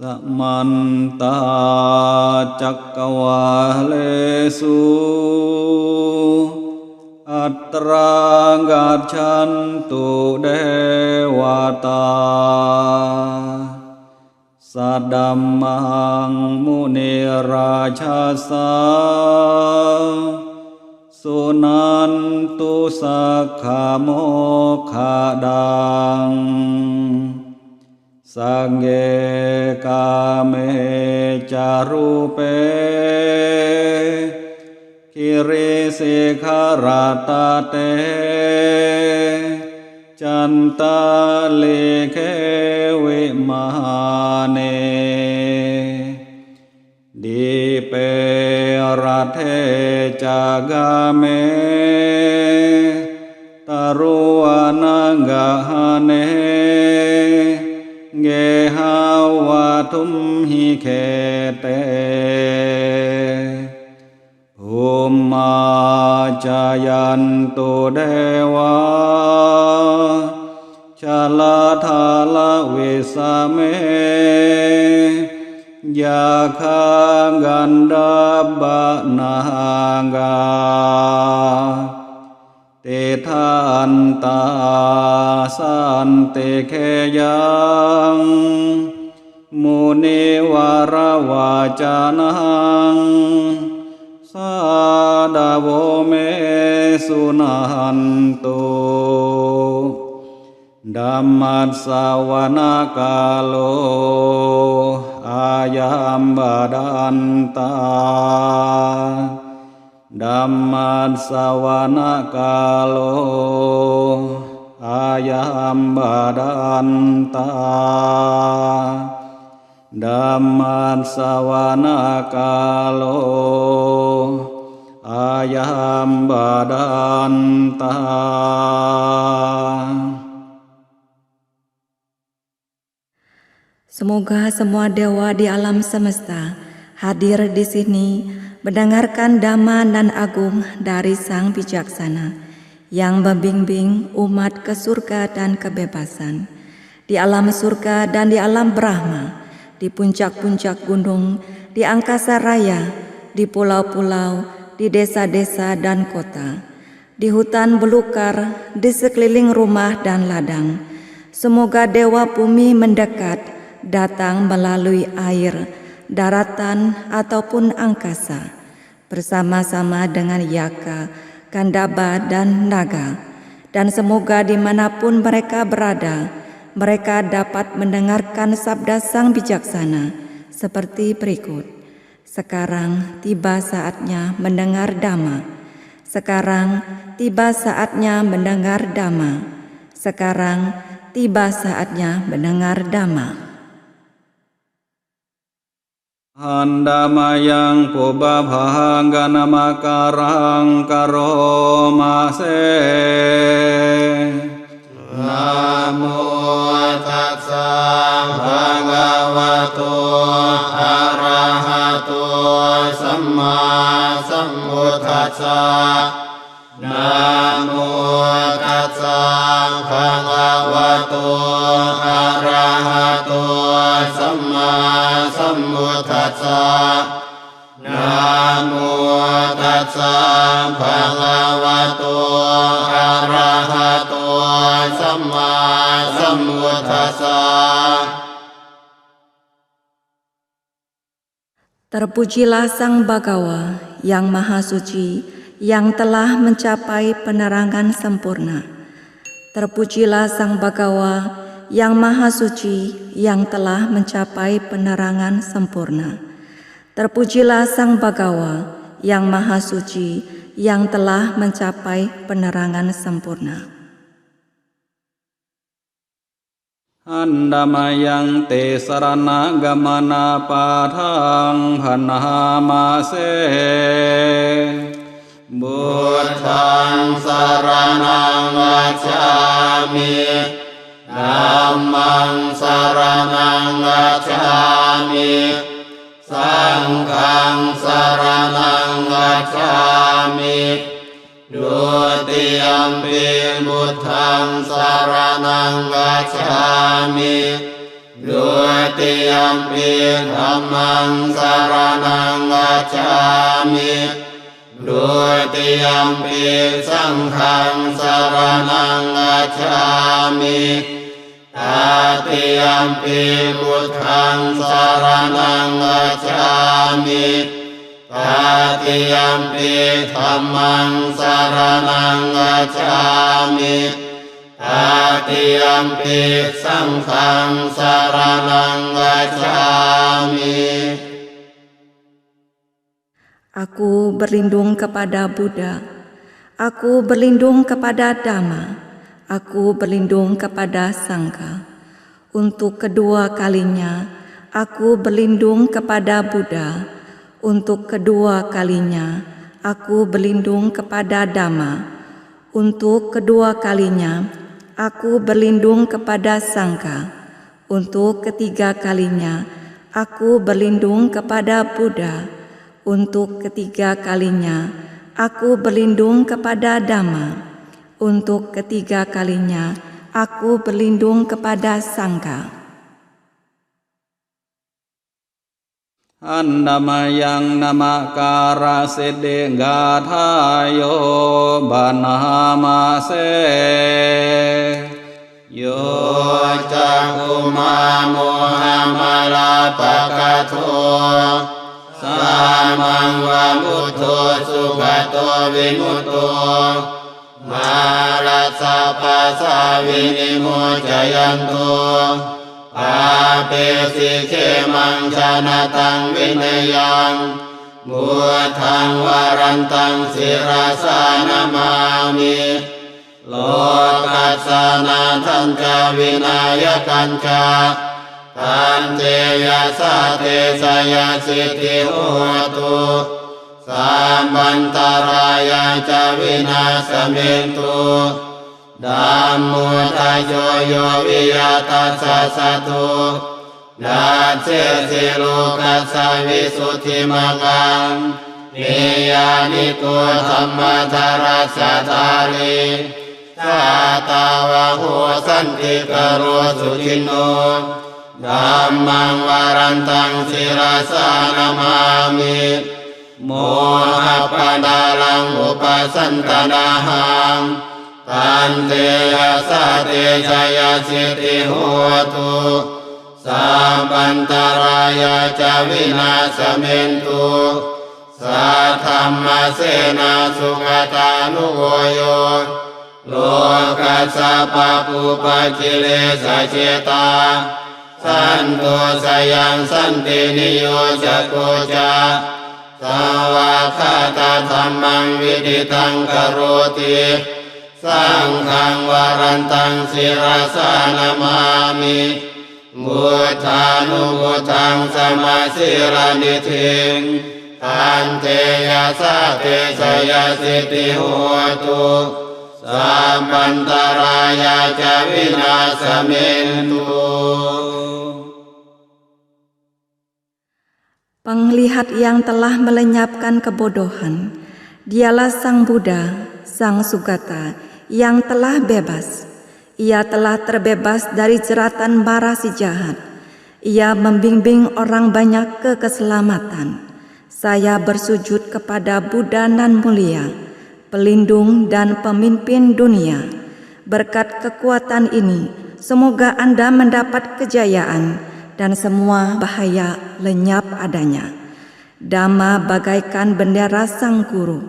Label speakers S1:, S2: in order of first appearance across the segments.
S1: สัมมันตาจักกวาเลสุอัตรากัจฉันตุเดวตาสัดดัมมังมุนิราชาสาสุนันตุสักขโมคขดังสังเฆกาเมจารุเปคิริสิขารตาเตจันตาลิเขวิมาเนดิเปรัตเทจากาเมตรุวานังกะเนเกหาวะทุมหิเคเตภูมาจายันตุเดวะชาลาธาลวิสาเมยาคากันดาบนากาเตทันตาสันเตเคยังมุนิวารวาจานังสาดาโวเมสุนันตุดัมมัสสวนาคาโลอายัมบาดันตาดัมมัสสวนาคาโลอายัมบาดันตาดัมมัสสวนาคาโลอายัมบาดันตา
S2: Semoga semua dewa di alam semesta hadir di sini mendengarkan dhamma dan agung dari Sang Bijaksana yang membimbing umat ke surga dan kebebasan, di alam surga dan di alam Brahma, di puncak-puncak gunung, di angkasa raya, di pulau-pulau, di desa-desa dan kota, di hutan belukar, di sekeliling rumah dan ladang. Semoga dewa bumi mendekat, datang melalui air, daratan ataupun angkasa, bersama-sama dengan Yaka, Gandhaba dan Naga, dan semoga dimanapun mereka berada, mereka dapat mendengarkan sabda Sang Bijaksana seperti berikut. Sekarang tiba saatnya mendengar dhamma. Sekarang tiba saatnya mendengar dhamma. Sekarang tiba saatnya mendengar dhamma.
S1: Handamayang pubabhang ganamakarang karomase
S3: Namo tassa bhagavato arahato samma sambuddhassa Namo tassa bhagavato arahato samma sambuddhassa Namo tassa bhagavato arahato samma sambuddhassa.
S2: Terpujilah Sang Bhagawa yang Maha Suci, yang telah mencapai penerangan sempurna. Terpujilah Sang Bhagawa yang Maha Suci, yang telah mencapai penerangan sempurna. Terpujilah Sang Bhagawa yang Maha Suci, yang telah mencapai penerangan sempurna.
S1: Handamayang te sarana gamana padhang hanamase
S3: Buddhang saranang gacchami Dhammang saranang gacchami Sanghang saranang gacchami Dutiyampi buddhang saranang gacchami ดุติยมปิธัมมังสรณังคัจฉามิดุติยมปิสังฆังสรณังคัจฉามิตติยมปิพุทธังสรณังคัจฉามิตติยมปิธัมมังสรณังคัจฉามิตติยมปิสังฆังสรณังคัจฉามิ
S2: Aku berlindung kepada Buddha, aku berlindung kepada Dhamma, aku berlindung kepada Sangha. Untuk kedua kalinya, aku berlindung kepada Buddha. Untuk kedua kalinya, aku berlindung kepada Dhamma. Untuk kedua kalinya, aku berlindung kepada Sangha. Untuk ketiga kalinya, aku berlindung kepada Buddha. Untuk ketiga kalinya, aku berlindung kepada Dhamma. Untuk ketiga kalinya, aku berlindung kepada Sangha.
S1: อันดมายังนามาการาเสเดงาทายโยบานามาเสโย
S3: จักขุมาโมหะมาลาปะกะโทสามังวะมุตโตสุขโตวิมุตโตมาลัสสะปัสสะวินิโมจยันโตปาเปสิเขมังชนะตังวินยังมุทังวรันตังศิราสานามามิโลกัสสานาทันจาวินายกัญจาตันเตยะสะเตสยะสิทธิโหตุสัมปันตรายะจาวินาสเมนตุธัมโมทะโยโยวิยาตัสสะสะตุนาเจสิโลกัสสะวิสุทธิมังคังนิยานิโกธัมมทารัสสะทาริสาตาวะโหสันติกโรสุจินโนธัมมังวรันตังศิราสานามามิโมหะปะดาลังอุปสันตนาหังตันเตยะสะเตชะยะสิทธิโหตุสัมปันตรายะจาวินาสเมนตุสัทธัมมเสนาสุขตานุโกโยโลกัสสะปะปุปะกิเลสะเจตาสันโตสยังสันตินิโยจะโกจาสาวาคาตาธัมมังวิดิตังกโรติสังฆังวรันตังศิราสานามามิมุทานุมุทังสมาสิรานิทิงตันเตยะสะเตสยะสิทธิโหตุสัมปันตรายะจาวินาสเมนตุ
S2: Penglihat yang telah melenyapkan kebodohan, dialah Sang Buddha, Sang Sugata, yang telah bebas. Ia telah terbebas dari jeratan bara si jahat. Ia membimbing orang banyak ke keselamatan. Saya bersujud kepada Buddha nan mulia, pelindung dan pemimpin dunia. Berkat kekuatan ini, semoga Anda mendapat kejayaan dan semua bahaya lenyap adanya. Dhamma bagaikan bendera Sang Guru,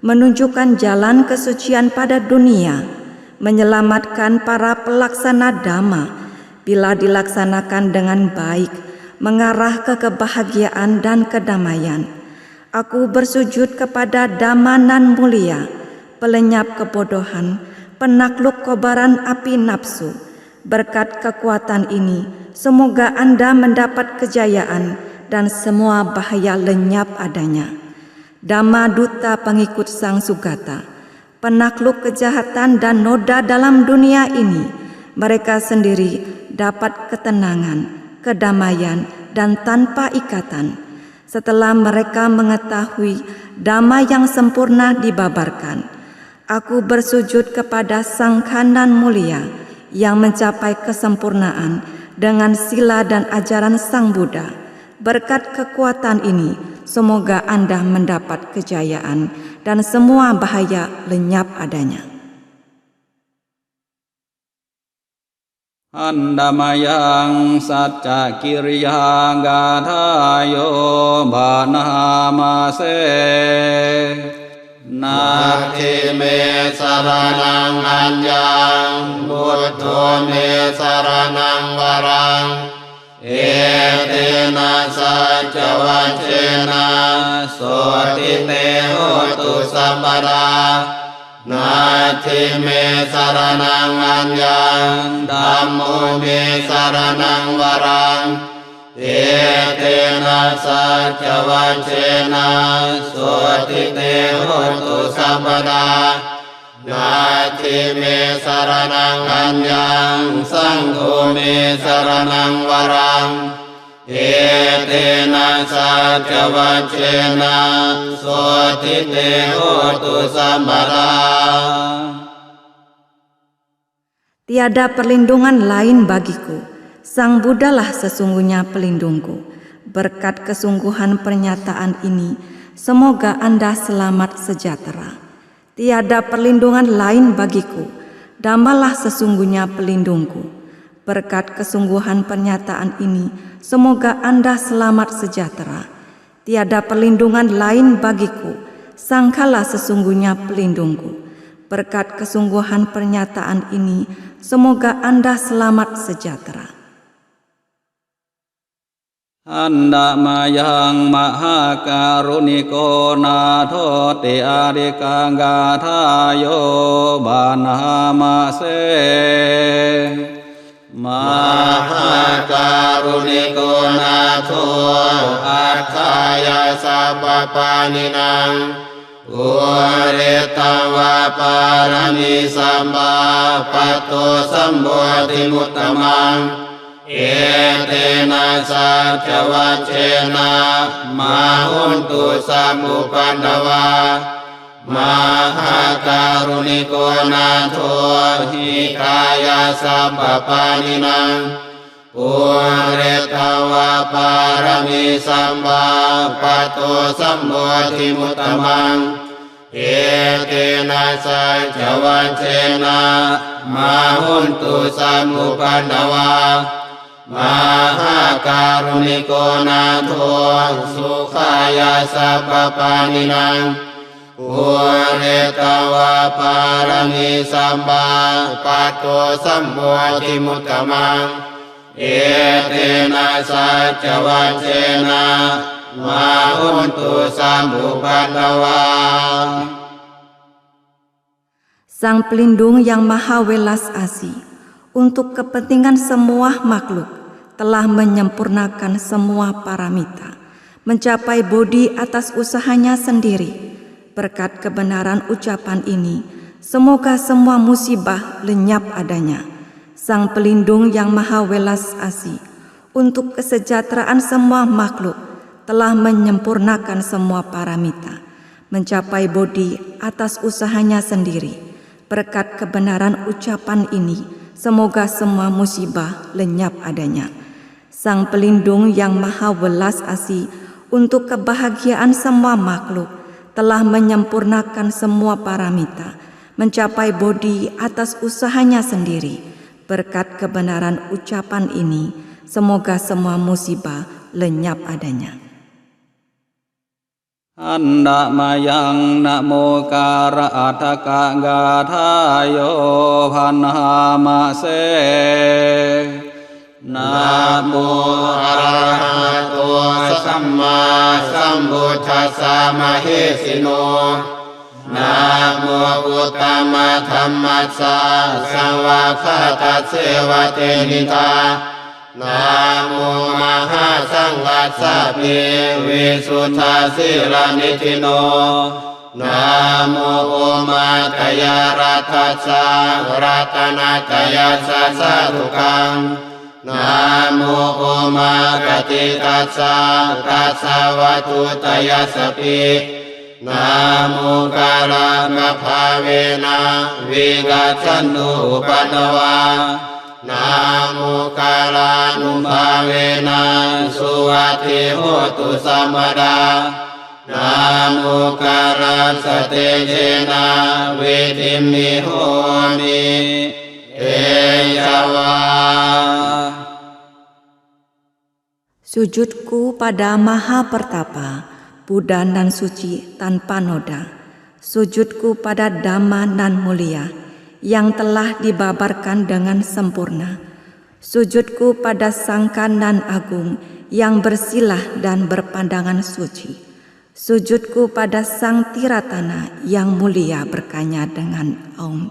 S2: menunjukkan jalan kesucian pada dunia, menyelamatkan para pelaksana Dhamma bila dilaksanakan dengan baik, mengarah ke kebahagiaan dan kedamaian. Aku bersujud kepada Dhamma nan mulia, pelenyap kebodohan, penakluk kobaran api nafsu. Berkat kekuatan ini, semoga Anda mendapat kejayaan dan semua bahaya lenyap adanya. Dhamma Duta pengikut Sang Sugata, penakluk kejahatan dan noda dalam dunia ini, mereka sendiri dapat ketenangan, kedamaian, dan tanpa ikatan. Setelah mereka mengetahui Dhamma yang sempurna dibabarkan, aku bersujud kepada Sang Kanan mulia yang mencapai kesempurnaan dengan sila dan ajaran Sang Buddha. Berkat kekuatan ini, semoga Anda mendapat kejayaan dan semua bahaya lenyap adanya.
S1: Andamayang Satca Kirya Gathayo Bhanamase
S3: Nati me saranang anjang Buddho me saranang warang Etena saja wacena Soti te hotu sampara Nati me saranang anjang Dhammo me saranang warang Etena saja wacena Soti te hotu sampara Nati me saranang anjang Sangho me saranang warang Etena saja wacena Soti te hotu sampara.
S2: Tiada perlindungan lain bagiku, Sang Buddhalah sesungguhnya pelindungku. Berkat kesungguhan pernyataan ini, semoga Anda selamat sejahtera. Tiada perlindungan lain bagiku, Dhammalah sesungguhnya pelindungku. Berkat kesungguhan pernyataan ini, semoga Anda selamat sejahtera. Tiada perlindungan lain bagiku, Sanghalah sesungguhnya pelindungku. Berkat kesungguhan pernyataan ini, semoga Anda selamat sejahtera.
S1: Andamayang Mahakaruniko Natho Te Adhika Gathayo Bhanamase Mahakaruniko Natho Athaya Sabapaninang Uretava parami samba pato sambodhi muttamang Etena saja wacena mahuntu samupandava Mahakaruniko Natho hikaya sabapaninang Uretava parami samba pato sambodhi muttamang Etena saja wacena mahuntu samupandava Mahakaruniko Natho sukhaya sabapaninang Uretava parami samba pato sambodhi muttamang Etena saja wacena mahuntu samupandava.
S2: Sang pelindung yang maha welas asih untuk kepentingan semua makhluk telah menyempurnakan semua paramita, mencapai bodhi atas usahanya sendiri. Berkat kebenaran ucapan ini, semoga semua musibah lenyap adanya. Sang pelindung yang maha welas asih untuk kesejahteraan semua makhluk telah menyempurnakan semua paramita, mencapai bodhi atas usahanya sendiri. Berkat kebenaran ucapan ini, semoga semua musibah lenyap adanya. Sang pelindung yang maha welas asih untuk kebahagiaan semua makhluk telah menyempurnakan semua paramita, mencapai bodhi atas usahanya sendiri. Berkat kebenaran ucapan ini, semoga semua musibah lenyap adanya.
S1: Andamayang Namo Kara Ataka Gathayo Bhanamase Namo Arahato Samma Sambuddhassa Mahesino Namo Uttama Dhammassa Savakkata Sevate Nita Namo Mahasanghatsa Visuddha Sila Nitino Namo Umataya Ratatsa Ratanataya Sasadukang Namo Umakati Tatsa Tatsawatutaya Sapi Namo Karanga Bhavena Vigachannu Upanava
S3: นาโมกาลานุภาเวนะสุวัติโหตุสัมปดานาโมกาลัสสเตเชนะเวทิมิโหมิเอยวา
S2: Sujudku pada Maha Pertapa, Buddha dan suci tanpa noda. Sujudku pada Dhamma dan mulia, yang telah dibabarkan dengan sempurna. Sujudku pada Sangka dan agung, yang bersilah dan berpandangan suci. Sujudku pada Sang Tiratana, yang mulia berkanya dengan Om.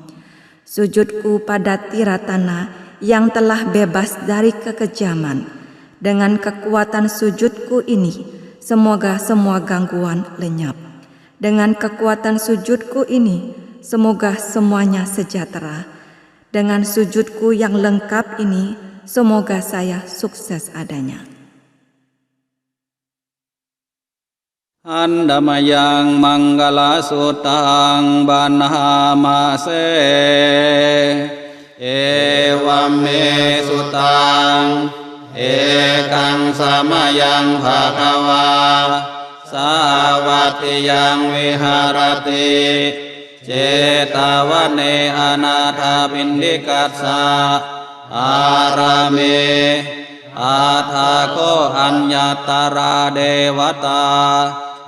S2: Sujudku pada Tiratana, yang telah bebas dari kekejaman. Dengan kekuatan sujudku ini, semoga semua gangguan lenyap. Dengan kekuatan sujudku ini, semoga semuanya sejahtera. Dengan sujudku yang lengkap ini, semoga saya sukses adanya.
S1: Andamayang manggala sutang banhamase ewame sutang ekang samayang bhagawa sawatiyang viharati cetawane anatha pindikatsa arame athako anyatara dewata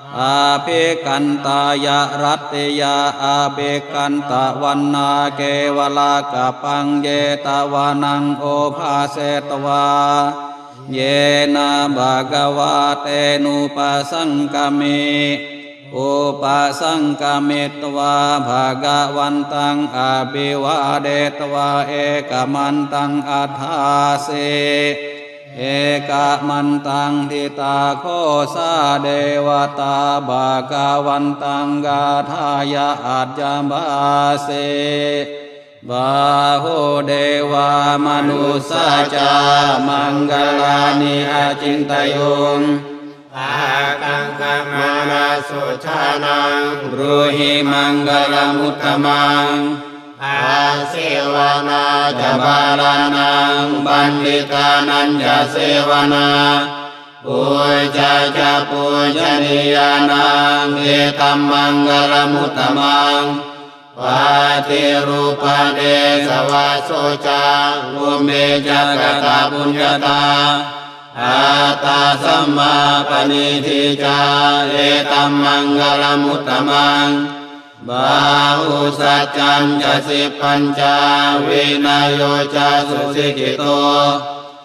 S1: apikantaya rattiya apikanta wanna kewala kapang yetawanang ophasetwa yena bhagavate nupasangkami upasangkamitva bhagavantang abhiwadetva ekamantang adhase eka mantang tita kosa dewata bhagavantang gathaya adjambase bahu dewa manusaca manggalani acintayung akang kamana sucanang bruhi manggalam utamang Asiwana jabalanang banditanang jasewana puja pujaniyanang etam manggalam utamang pati rupade sawasoca ume jagata punyata atasama panidhica etam manggalam utamang Bahu sacam jasi panca winayo ca susikito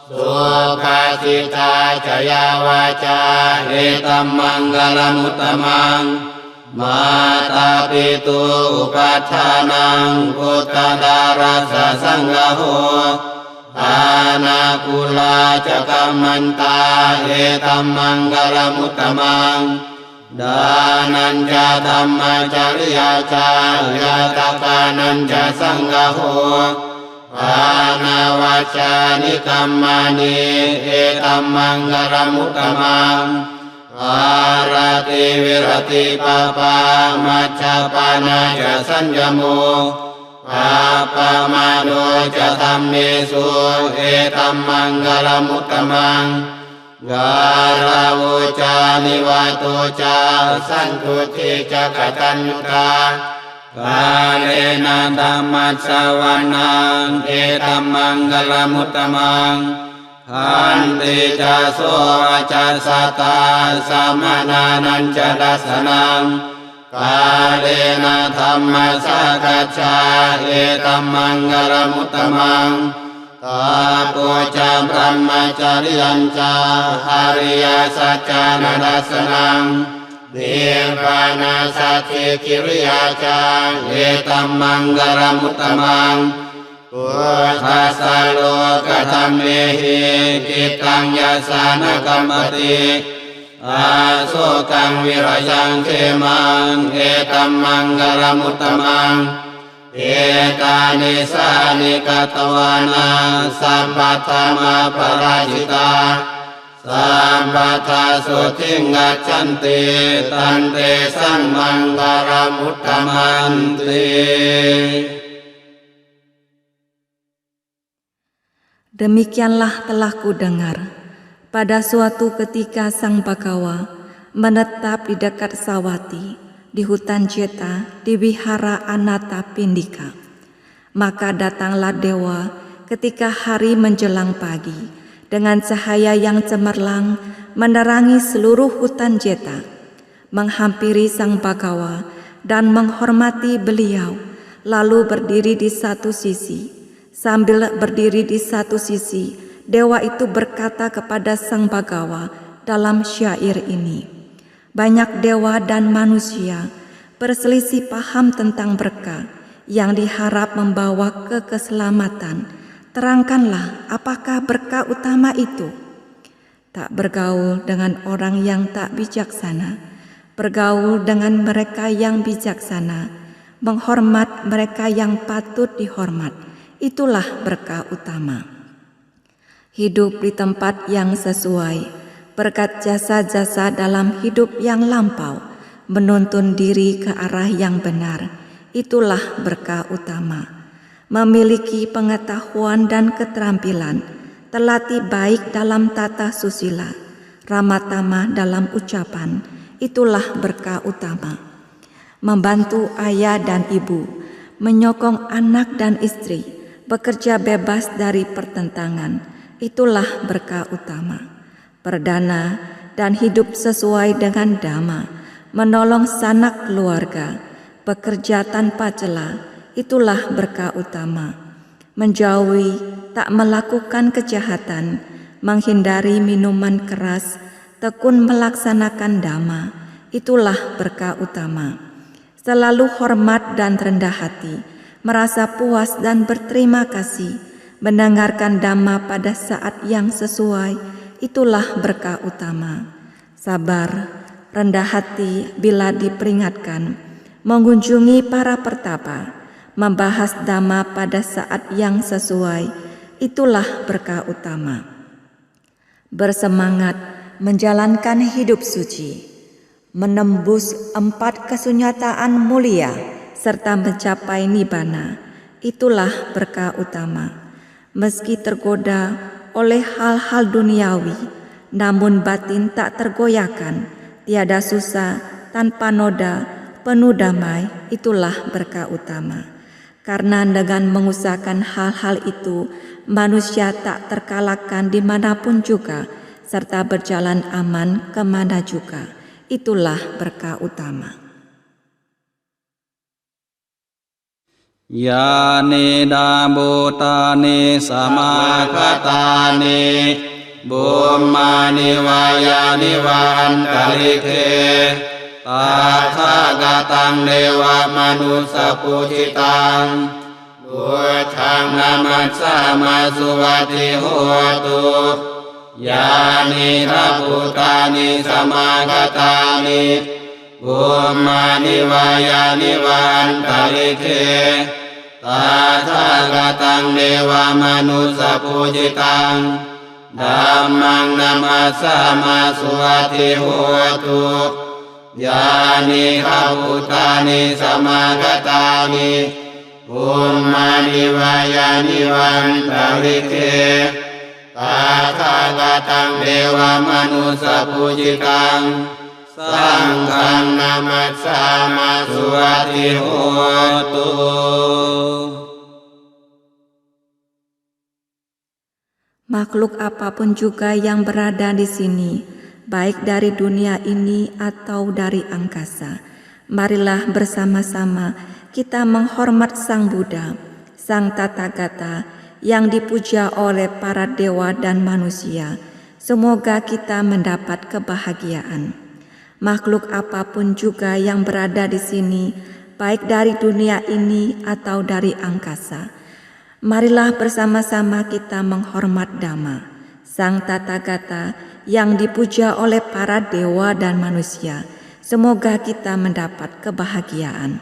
S1: Sukasita jaya waca etam manggalam utamang Mata pitu upacanang utadara sasanggaho Anakula cakamanta etam manggalam utamang Dananja dhamma carya carya takananja sanggaho Anawacani kammani etam manggalam utamang Arati virati papa macapana jasanjamu Apamado jatammesu etam manggalam utamang Garavuca nivatuca santutica katanyuta Kalena dhammacavanang etam manggalam utamang Hantica soaca sata samananang jadasanang Kalena dhammasakaca etam manggalam utamang Tapoca brahmacariyanca hariya saca nadasanang Nirvana sati kiriyaca etam manggalam utamang Puthasalo katammehi kitang yasana kammati Asokang virayang kemang etam manggalam utamang Etani sani katawana sampatama parajita Sampata sutingga canti tante sang manggalam utamanti
S2: Demikianlah telah kudengar, pada suatu ketika Sang Bagawa menetap di dekat Sawati, di hutan Jeta, di wihara Anatapindika. Maka datanglah dewa ketika hari menjelang pagi, dengan cahaya yang cemerlang menerangi seluruh hutan Jeta, menghampiri Sang Bagawa dan menghormati beliau, lalu berdiri di satu sisi. Sambil berdiri di satu sisi, dewa itu berkata kepada Sang Bagawa dalam syair ini, "Banyak dewa dan manusia berselisih paham tentang berkah yang diharap membawa keselamatan. Terangkanlah apakah berkah utama itu." Tak bergaul dengan orang yang tak bijaksana, bergaul dengan mereka yang bijaksana, menghormat mereka yang patut dihormat. Itulah berkah utama. Hidup di tempat yang sesuai, berkat jasa-jasa dalam hidup yang lampau, menuntun diri ke arah yang benar. Itulah berkah utama. Memiliki pengetahuan dan keterampilan, terlatih baik dalam tata susila, ramah tamah dalam ucapan. Itulah berkah utama. Membantu ayah dan ibu, menyokong anak dan istri, bekerja bebas dari pertentangan. Itulah berkah utama. Perdana dan hidup sesuai dengan dhamma, menolong sanak keluarga, bekerja tanpa celah. Itulah berkah utama. Menjauhi, tak melakukan kejahatan, menghindari minuman keras, tekun melaksanakan dhamma. Itulah berkah utama. Selalu hormat dan rendah hati, merasa puas dan berterima kasih, mendengarkan dhamma pada saat yang sesuai. Itulah berkah utama. Sabar, rendah hati bila diperingatkan, mengunjungi para pertapa, membahas dhamma pada saat yang sesuai. Itulah berkah utama. Bersemangat menjalankan hidup suci, menembus 4 kesunyataan mulia, serta mencapai nibbana. Itulah berkah utama. Meski tergoda oleh hal-hal duniawi, namun batin tak tergoyahkan, tiada susah, tanpa noda, penuh damai. Itulah berkah utama. Karena dengan mengusahakan hal-hal itu, manusia tak terkalahkan dimanapun juga, serta berjalan aman kemana juga. Itulah berkah utama.
S1: Yani dambutani samakatani bummani wayani wantalike tathagatam dewa manusa pucitang bucang namatsama suvati hotu yani dambutani samakatani bummani wayani wantalike tathagatam dewa manusa pujitang dhammang namassama suhati hotu yani habutani samagatani bummani wayani wantalike tathagatam dewa manusa pujitang Sangghang namassama suhati hotu.
S2: Makhluk apapun juga yang berada di sini, baik dari dunia ini atau dari angkasa, marilah bersama-sama kita menghormat Sang Buddha, Sang Tathagata yang dipuja oleh para dewa dan manusia. Semoga kita mendapat kebahagiaan. Makhluk apapun juga yang berada di sini, baik dari dunia ini atau dari angkasa, marilah bersama-sama kita menghormat Dhamma, Sang Tathagata yang dipuja oleh para dewa dan manusia. Semoga kita mendapat kebahagiaan.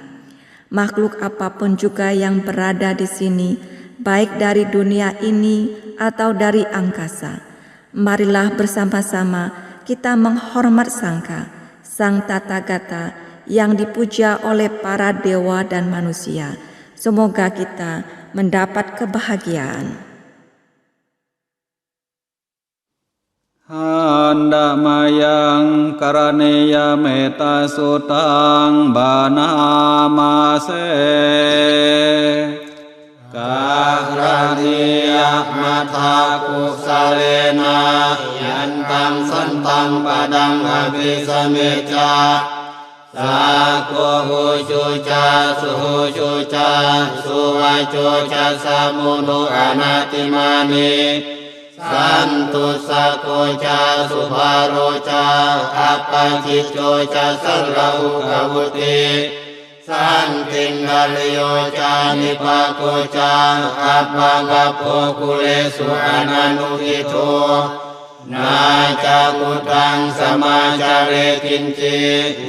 S2: Makhluk apapun juga yang berada di sini, baik dari dunia ini atau dari angkasa, marilah bersama-sama kita menghormat Sangha, Sang Tathagata yang dipuja oleh para dewa dan manusia. Semoga kita mendapat kebahagiaan.
S1: หันดามายังกรณียเมตตาสุตังบานามาเสกากรณียมัทากุสเลนะยันตังสันตังปะดังอภิสมิจาสาโกโหชุจาสุโหชุจาสุวาโจจาสามุโนอนาติมานิสันตุสะโกจาสุภาโรจาอัปปะจิตโจจาสัลละหุกวุติสันติงกัลโยจานิปะโกจาอัปปังกัปโพคุเลสุอนันุกิโตนาจามุตังสมาจาเรกินจิ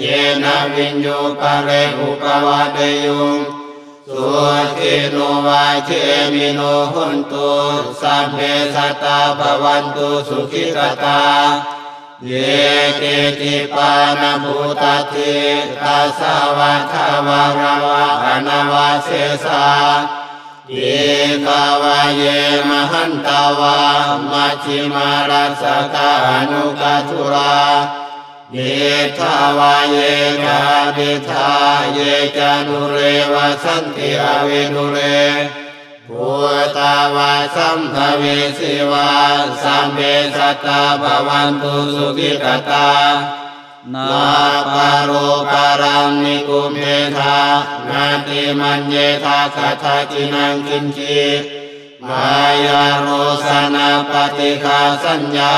S1: เยนะวิญโยปะเรอุปวาเดยุงสุขิโนวาเชมิโนหุนตุสัพเพสัตตาภวันตุสุขิกตาเยเกจิปานาภูตติตัสสะวะทาวะระวะอนาวาเสสาเยกาวะเยมหันตาวะมัชฌิมารัสสะกาอนุกัตุราเยทาวะเยกาดิทาเยจานุเรวะสันติอเวนุเรภูตาวะสัมภเวสิวะสัมเบสัตตาภวันตุสุขิกตานาปาโรปารังนิกุมเมธานาติมัญเยธาคาถาจินังกินจิมายาโรสนาปฏิฆาสัญญา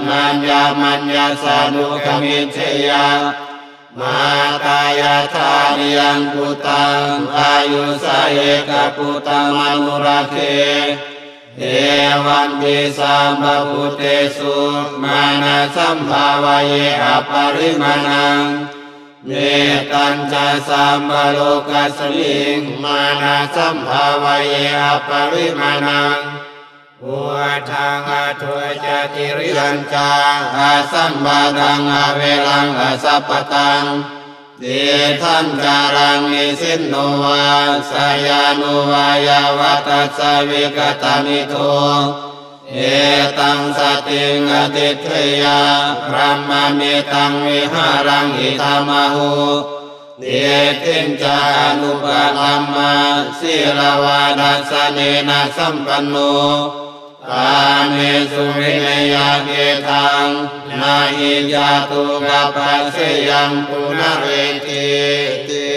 S1: นัญญามัญญาสานุกมิเชยามาตายาธานิยังปุตังอายุสาเอกปุตังมนุราเคเอวันติสัมภพุเตสุมานะสัมภาวะเยอปริมาณังเนตัญจสัมภโลกัสมิงมานะสัมภาวะเยอปริมาณังอุทังอทุจติริยัญจาอาสัมบาดังอเวลังอสัพพตังเดทันจารังนิสินโนวาสยานุวายาวัตสะวิกตามิโตเอตังสติงอติเทยาพระมเมตังวิหารังอิธามหุเดตินจานุปลัมมาศิลวาดัสสเนนะสัมปันโนกาเมสุวิเนยเกตังนาหิยาตุกัปปะเสยังปุณเรติติ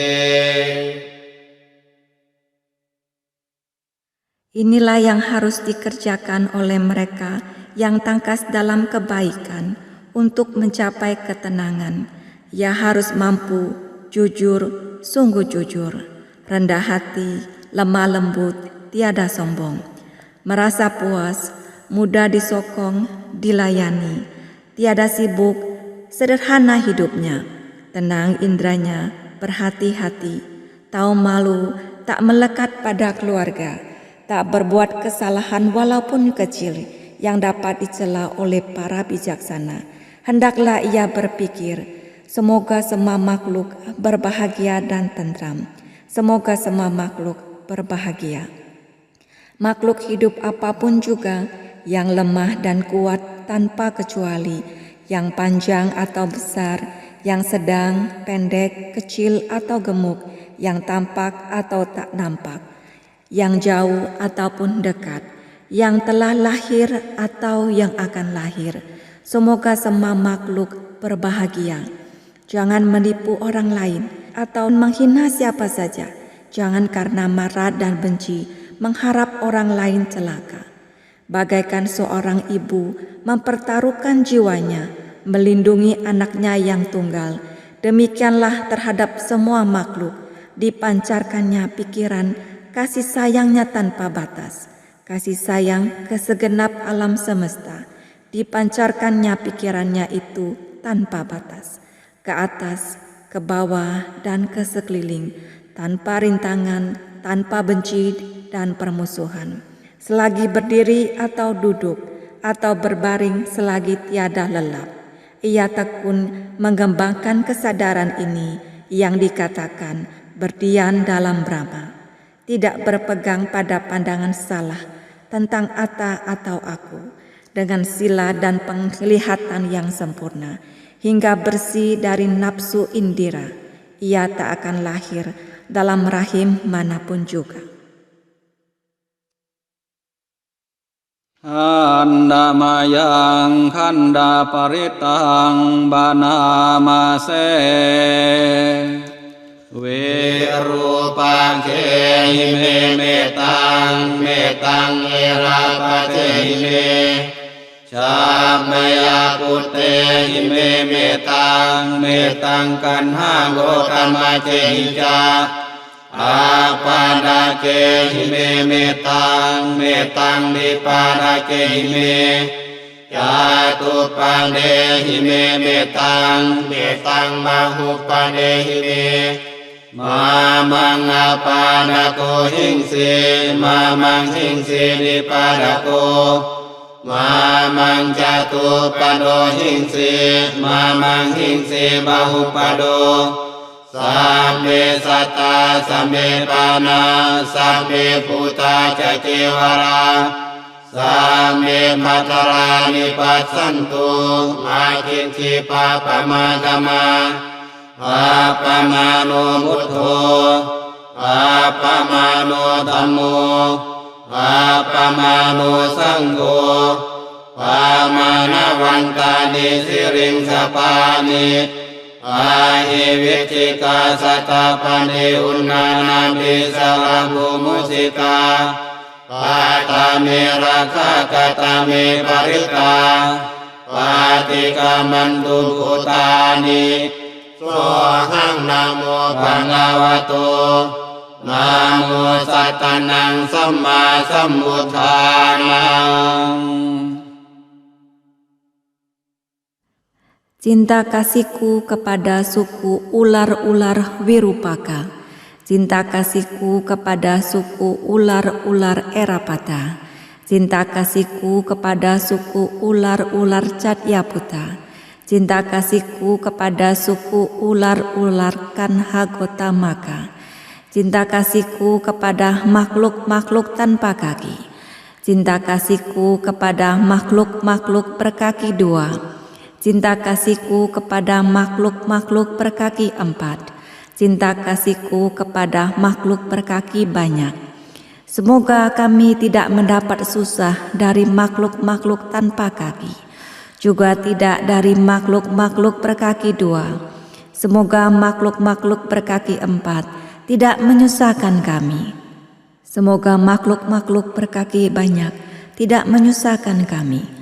S2: Inilah yang harus dikerjakan oleh mereka yang tangkas dalam kebaikan untuk mencapai ketenangan. Ia harus mampu, jujur, sungguh jujur, rendah hati, lemah lembut, tiada sombong, merasa puas, mudah disokong, dilayani, tiada sibuk, sederhana hidupnya, tenang indranya, berhati-hati, tahu malu, tak melekat pada keluarga, tak berbuat kesalahan walaupun kecil yang dapat dicela oleh para bijaksana. Hendaklah ia berpikir, semoga semua makhluk berbahagia dan tentram. Semoga semua makhluk berbahagia. Makhluk hidup apapun juga, yang lemah dan kuat tanpa kecuali, yang panjang atau besar, yang sedang, pendek, kecil atau gemuk, yang tampak atau tak nampak, yang jauh ataupun dekat, yang telah lahir atau yang akan lahir. Semoga semua makhluk berbahagia. Jangan menipu orang lain atau menghina siapa saja. Jangan karena marah dan benci mengharap orang lain celaka. Bagaikan seorang ibu mempertaruhkan jiwanya, melindungi anaknya yang tunggal. Demikianlah terhadap semua makhluk, dipancarkannya pikiran kasih sayangnya tanpa batas, kasih sayang ke segenap alam semesta, dipancarkannya pikirannya itu tanpa batas, ke atas, ke bawah, dan ke sekeliling, tanpa rintangan, tanpa benci dan permusuhan. Selagi berdiri atau duduk, atau berbaring selagi tiada lelap, ia tekun mengembangkan kesadaran ini yang dikatakan berdiam dalam Brahma. Tidak berpegang pada pandangan salah tentang Atta atau aku, dengan sila dan penglihatan yang sempurna, hingga bersih dari nafsu indira. Ia tak akan lahir dalam rahim manapun juga.
S1: Handa mayang handa paritang banamase
S3: Wirupang hime metang irapate hime Samaya pute hime metang kanha gotamace hija Apadake hime metang dipadake hime Jatuh pande hime metang bahu pande hime Mamang apadaku mamang hingsi dipadaku Mamang jatuh pado mamang hingsi bahu pado Sambe sata, sambe pana, sambe puta cakewara Sambe matara nipat santu, makin cipa pamagama Apamano buddho, apamano dhammo, apamano sangho Pamanawantani siring sapani Ahi vicika satapani unnana bisalabu musika Patami raka katami parita Patika mantu utani Sohang namo bhagavato Namo satanang samma sambuddhanang
S2: Cinta kasihku kepada suku ular-ular Wirupaka. Cinta kasihku kepada suku ular-ular Erapata. Cinta kasihku kepada suku ular-ular Catyaputa. Cinta kasihku kepada suku ular-ular Kanhagotamaka. Cinta kasihku kepada makhluk-makhluk tanpa kaki. Cinta kasihku kepada makhluk-makhluk berkaki dua. Cinta kasihku kepada makhluk-makhluk berkaki empat. Cinta kasihku kepada makhluk berkaki banyak. Semoga kami tidak mendapat susah dari makhluk-makhluk tanpa kaki, juga tidak dari makhluk-makhluk berkaki dua. Semoga makhluk-makhluk berkaki empat tidak menyusahkan kami. Semoga makhluk-makhluk berkaki banyak tidak menyusahkan kami.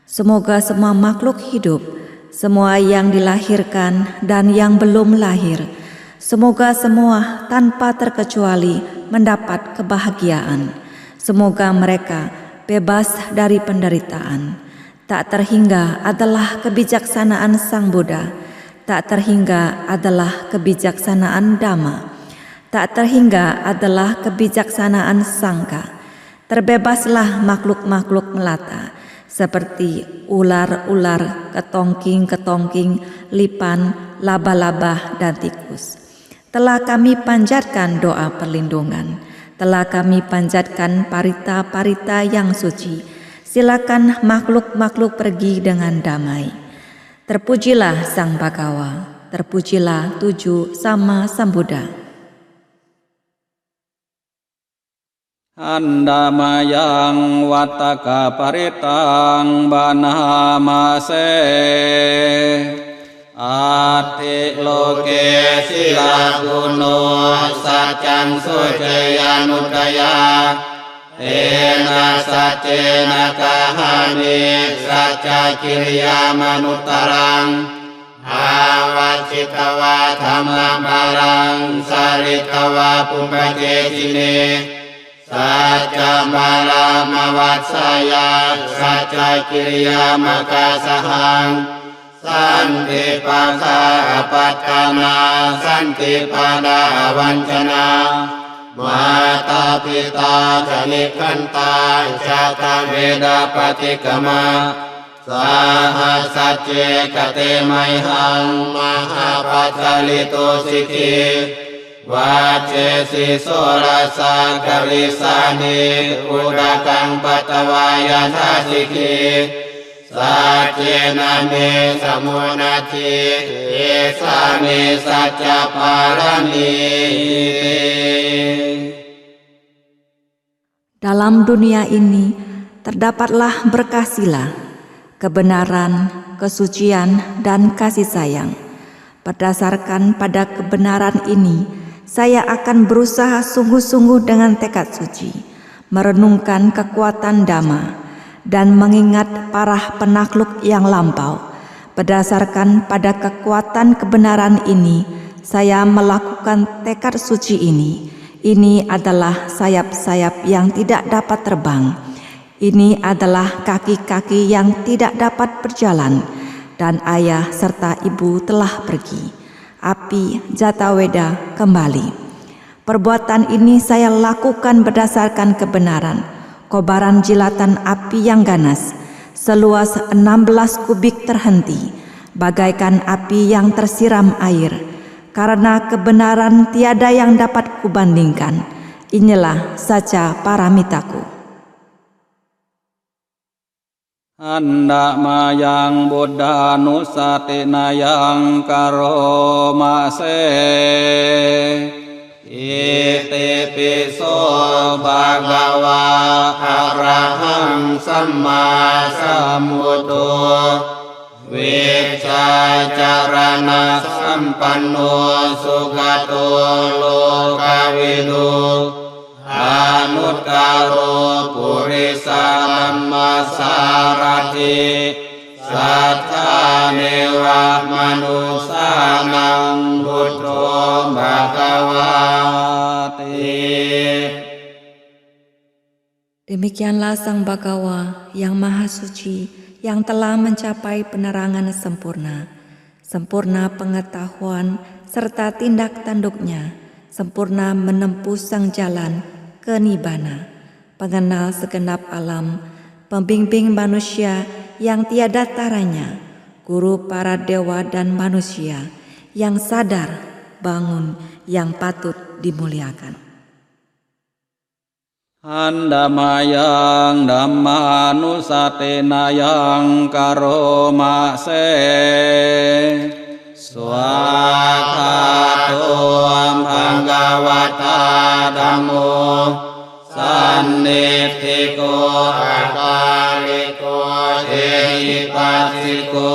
S2: Semoga semua makhluk hidup, semua yang dilahirkan dan yang belum lahir, semoga semua tanpa terkecuali mendapat kebahagiaan. Semoga mereka bebas dari penderitaan. Tak terhingga adalah kebijaksanaan Sang Buddha, tak terhingga adalah kebijaksanaan Dhamma, tak terhingga adalah kebijaksanaan Sangka. Terbebaslah makhluk-makhluk melata, seperti ular-ular, ketongking-ketongking, lipan, laba-laba, dan tikus. Telah kami panjatkan doa perlindungan, telah kami panjatkan parita-parita yang suci. Silakan makhluk-makhluk pergi dengan damai. Terpujilah Sang Bhagawa, terpujilah 7 Sama Sambuddha.
S1: Handa mayang wataka paritang banamase Ati loke sila guno sacan sujayanudaya Ena sacena kahani saca kirya manutarang Awacitawa dhamma barang saritawa pumbake sine Saca malam mawatsaya, saca kirya makasahang Santi paka apatana, santi pada wancana Mata pita janikanta, jata veda patikama Saha sace kate maihang, maha patalito siki
S3: วาเจสิโสรสากริสานิอุดากังปัตตวายาทัสสิกีสัจเจนะเมสมุนาทิเอสามิสัจจปารมีติ
S2: Dalam dunia ini terdapatlah berkah sila, kebenaran, kesucian, dan kasih sayang. Berdasarkan pada kebenaran ini, saya akan berusaha sungguh-sungguh dengan tekad suci, merenungkan kekuatan Dhamma, dan mengingat para penakluk yang lampau. Berdasarkan pada kekuatan kebenaran ini, saya melakukan tekad suci ini. Ini adalah sayap-sayap yang tidak dapat terbang. Ini adalah kaki-kaki yang tidak dapat berjalan. Dan ayah serta ibu telah pergi. Api Jataweda kembali. Perbuatan ini saya lakukan berdasarkan kebenaran. Kobaran jilatan api yang ganas, seluas 16 kubik terhenti, bagaikan api yang tersiram air. Karena kebenaran tiada yang dapat kubandingkan. Inilah saja paramitaku.
S1: Anda mayang Buddha nusatina yang karoma se iti piso bhagawa arahang samma sambuddho Vicacarana sampanno sugato lokavidu anuttaro purisa dhammasarati satthanewa manusanang buddho bhagavati.
S2: Demikianlah Sang Bhagawa yang Maha Suci, yang telah mencapai penerangan sempurna, sempurna pengetahuan serta tindak tanduknya, sempurna menempuh sang jalan ke Nibbana, pengenal segenap alam, pembimbing manusia yang tiada taranya, guru para dewa dan manusia, yang sadar, bangun, yang patut dimuliakan.
S1: Anda mayang dhammanusatina yang karoma se swakato bhagavata dhammo sannitthiko akaliko ehipasiko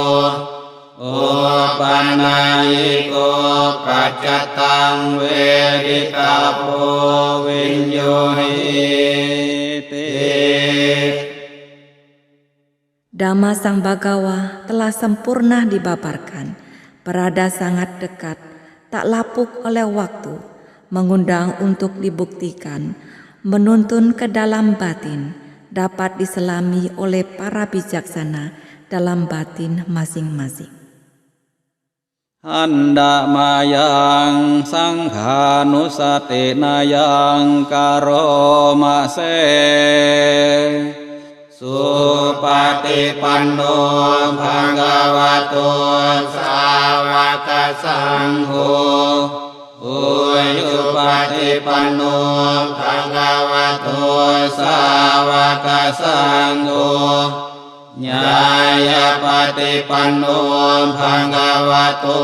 S1: Upanayiko pacatang vedikapo vinyohiti.
S2: Dhamma Sang Bhagawa telah sempurna dibabarkan, berada sangat dekat, tak lapuk oleh waktu, mengundang untuk dibuktikan, menuntun ke dalam batin, dapat diselami oleh para bijaksana dalam batin masing-masing.
S1: Anda mayang sanghanusatina yang karoma se supatipanno bhagavato sawaka sangho Uyupatipanno bhagavato sawaka sangho Nyaya patipanno bhagavato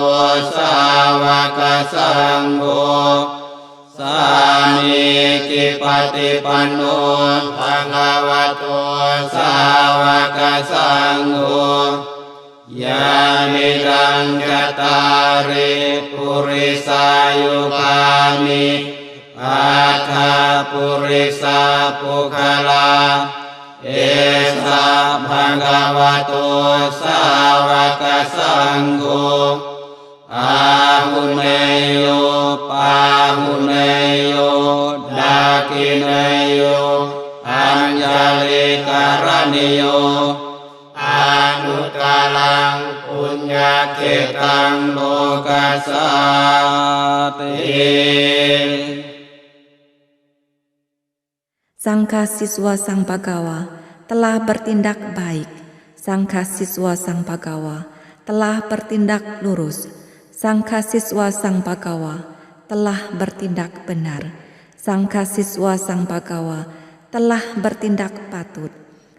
S1: sawaka sangho Saniki patipanno bhagavato sawaka sangho Yamidang jatari purisayukani Atha purisa pukala Esa bhagavato sawaka sangho Ahuneyo pahuneyo dakineyo anjali karaniyo Anuttalang punyaketang lokasati.
S2: Sangka siswa Sang Bhagawa telah bertindak baik. Sangka siswa Sang Bhagawa telah bertindak lurus. Sangka siswa Sang Bhagawa telah bertindak benar. Sang Kasiswa Sang Bagawa telah bertindak patut.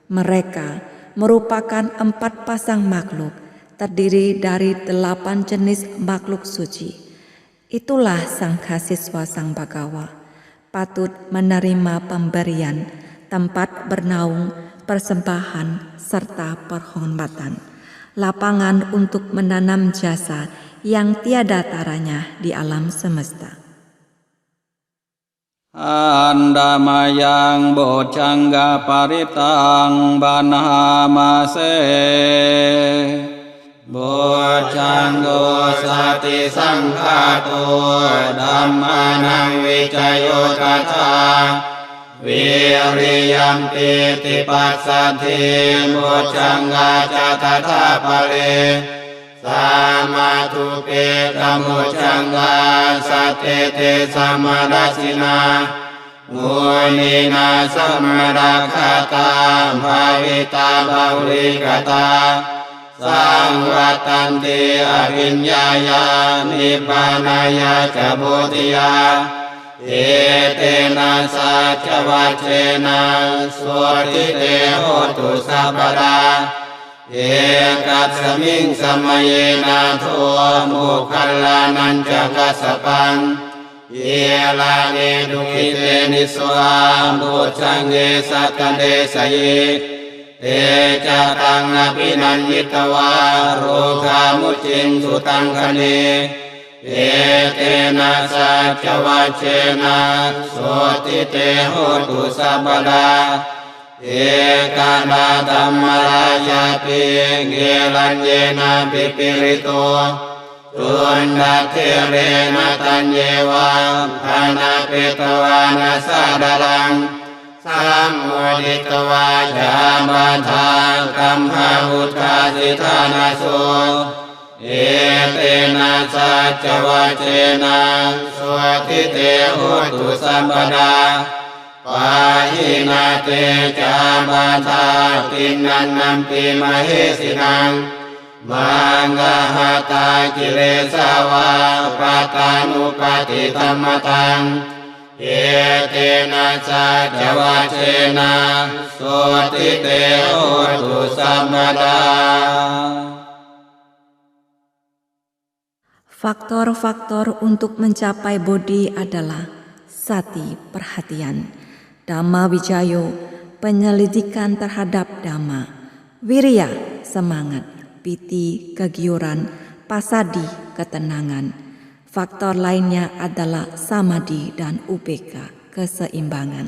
S2: Mereka merupakan 4 pasang makhluk, terdiri dari 8 jenis makhluk suci. Itulah Sang Kasiswa Sang Bagawa, patut menerima pemberian, tempat bernaung, persembahan, serta perhormatan, lapangan untuk menanam jasa yang tiada taranya di alam semesta.
S1: Andamayang bocangga paritang banhamase
S3: Bocanggo sati sangkato dhammanang wicayo tata Wiriyam piti patsati bocangga catata pale Samatupe tamocangga satete samadasina Munina samarakata bhavita baulikata Sangvatanti avinyaya nibbanaya cabutiya Etena saca vacena swartite hotu sabada Ekat saming samayena to mukhallanan jagasapang Yelane dukite niswa bocangge satande saye Te catang abinanyitawa roga mucing sutang kane Etena saca vacena swartite hotu sabada Ekana dhammaraya pinggilanjena pipirito Tunda tirena tanyewa Kanapitawana sadalang Samuditawa jamadhang kamhautkasitanaso Etena saca vacena swartite hotu sabada Pahinate cabata tinannampi mahesinang Manggahata kilesawa patanupati tammatang Etena saca vacena swartite hotu sabada.
S2: Faktor-faktor untuk mencapai bodhi adalah sati, perhatian, Dhamma Wicayo, penyelidikan terhadap Dhamma, Wirya, semangat, Piti, kegiuran, Pasadi, ketenangan. Faktor lainnya adalah Samadhi dan Upekkha, keseimbangan.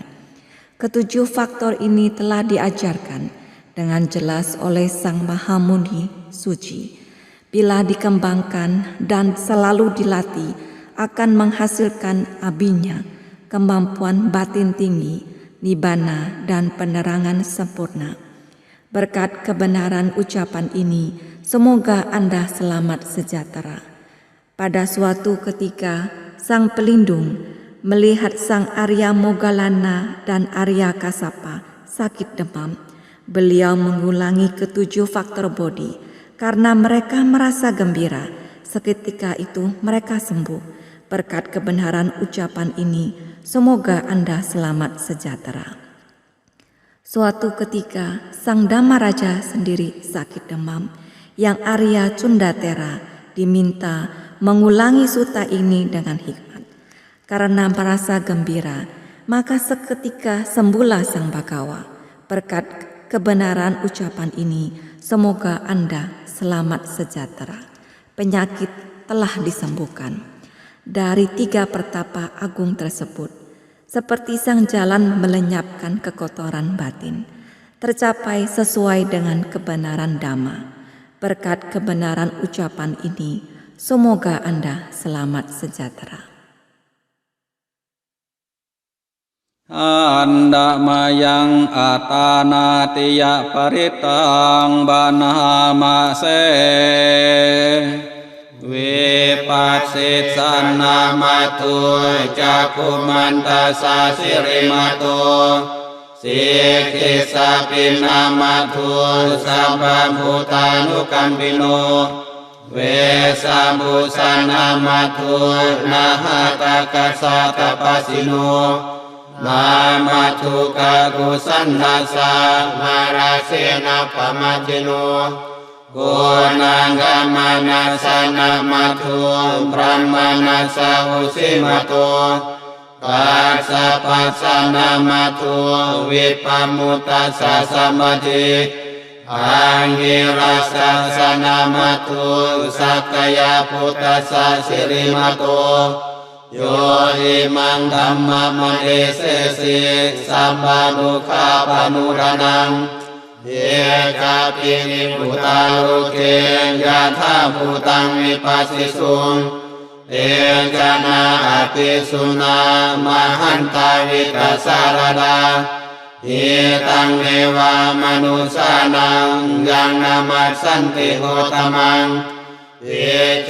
S2: Ketujuh faktor ini telah diajarkan dengan jelas oleh Sang Mahamuni suci. Bila dikembangkan dan selalu dilatih, akan menghasilkan abinya, kemampuan batin tinggi, nibbana dan penerangan sempurna. Berkat kebenaran ucapan ini, semoga Anda selamat sejahtera. Pada suatu ketika, Sang Pelindung melihat Sang Arya Moggallana dan Arya Kassapa sakit demam. Beliau mengulangi ketujuh faktor bodhi karena mereka merasa gembira. Seketika itu mereka sembuh. Berkat kebenaran ucapan ini, semoga Anda selamat sejahtera. Suatu ketika, Sang Dhammaraja sendiri sakit demam. Yang Arya Cundatera diminta mengulangi sutta ini dengan hikmat. Karena merasa gembira, maka seketika sembuhlah Sang Bagawa. Berkat kebenaran ucapan ini, semoga Anda selamat sejahtera. Penyakit telah disembuhkan. Dari 3 pertapa agung tersebut, seperti sang jalan melenyapkan kekotoran batin, tercapai sesuai dengan kebenaran Dhamma. Berkat kebenaran ucapan ini, semoga Anda selamat sejahtera.
S1: Andamayang atanatiya paritang banhamase Vipassit sannamatu cakumanta sasirimatu Sikisa pinamatu sababhutanu kampino
S3: เวสัมบุสานามัทุนาหะตะกัสสะตะปัสสิโนนามัทุกะกุสันทัสสะมาราเสนะปะมัจจิโนโกนังกามานัสสะนะมัทุพระมานัสสะอุสิมโตปัสสะปัสสะนะมัทุวิปัมมุตตัสสะสัมมติอังกิรัสสะสะนะมัทุสักกายพุทธัสสะสิริมโตโยหิมังธัมมะมะเดเสสิสัมปานุขาปานุรนังเอกาปินิพุตาโลเกยะธาภูตังวิปัสสิสุงเอกานาอภิสุนามหันตาวิกัสสารดาอิตังเนวามนุสานังยังนามัสสันติโหตมังเอ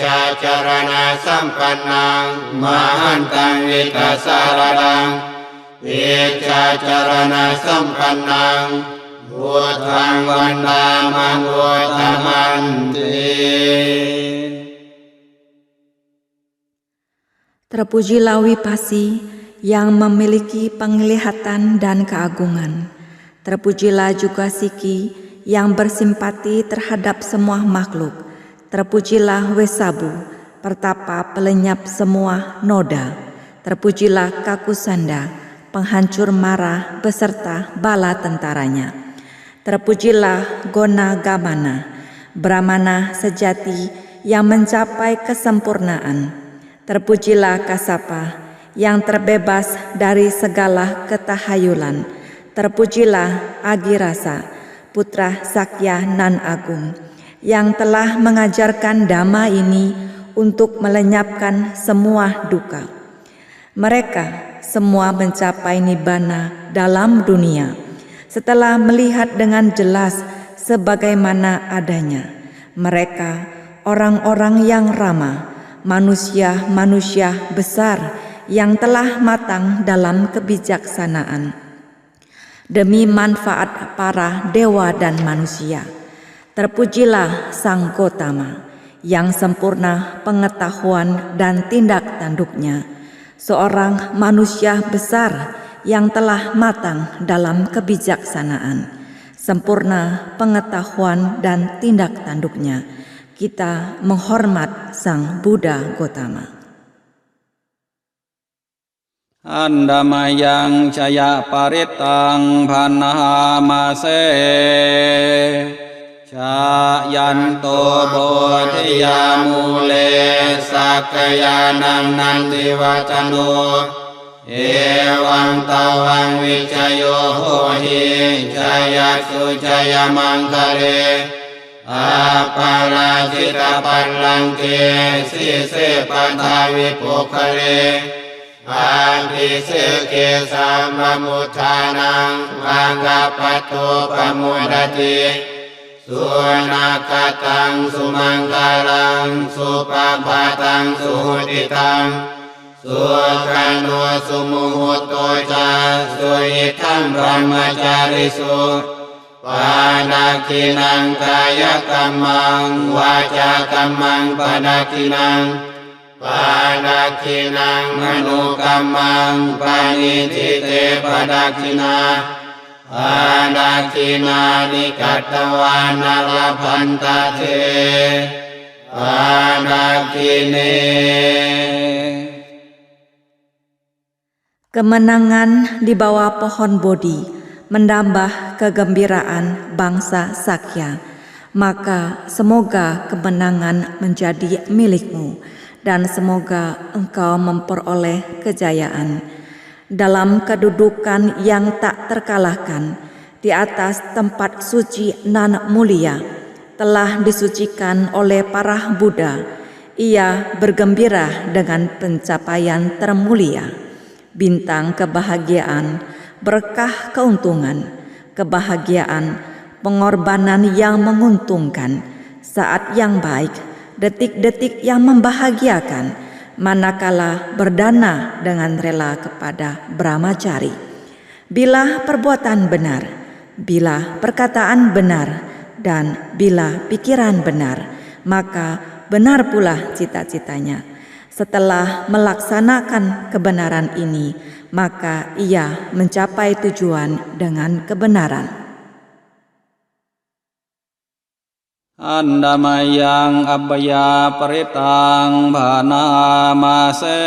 S3: ชาจารณะสัมปันนังมหันตังวิกัสสารดังเอชาจารณะสัมปันนังพุทธังวันดามังโวตมันติ
S2: Terpujilah Wipasi yang memiliki penglihatan dan keagungan. Terpujilah juga Siki yang bersimpati terhadap semua makhluk. Terpujilah Wesabu, pertapa pelenyap semua noda. Terpujilah Kakusanda, penghancur marah beserta bala tentaranya. Terpujilah Gona Gamana, Brahmana sejati yang mencapai kesempurnaan. Terpujilah Kasapa yang terbebas dari segala ketahayulan. Terpujilah Agirasa, putra Sakya nan Agung, yang telah mengajarkan dhamma ini untuk melenyapkan semua duka. Mereka semua mencapai nibbana dalam dunia setelah melihat dengan jelas sebagaimana adanya. Mereka orang-orang yang ramah, manusia-manusia besar yang telah matang dalam kebijaksanaan demi manfaat para dewa dan manusia. Terpujilah Sang Gotama yang sempurna pengetahuan dan tindak tanduknya, seorang manusia besar yang telah matang dalam kebijaksanaan, sempurna pengetahuan dan tindak tanduknya. Kita menghormat Sang Buddha Gotama.
S1: Andamayang caya paritang panhamase cayanto bodhiya mule sakayanang nanti wacano ewang tawang wicayo hohi jayatsu jaya mangkare apalajita parlangke sise patawi pokale adiseke samamuthanang anggapato pamudati sunakatang sumanggalang supapatang suhuditang sukano sumuhuto ca suyitam brahmacarisu padakinang kaya kamang waca kamang padakinang manu kamang panitite padakina nikatawana lapantate padakine.
S2: Kemenangan di bawah pohon Bodhi menambah kegembiraan bangsa Sakya, maka semoga kemenangan menjadi milikmu dan semoga engkau memperoleh kejayaan dalam kedudukan yang tak terkalahkan di atas tempat suci nan mulia telah disucikan oleh para Buddha. Ia bergembira dengan pencapaian termulia, bintang kebahagiaan, berkah keuntungan, kebahagiaan, pengorbanan yang menguntungkan, saat yang baik, detik-detik yang membahagiakan, manakala berdana dengan rela kepada Brahmacari. Bila perbuatan benar, bila perkataan benar, dan bila pikiran benar, maka benar pula cita-citanya. Setelah melaksanakan kebenaran ini, maka ia mencapai tujuan dengan kebenaran.
S1: Andamayang abaya paritang bhanamase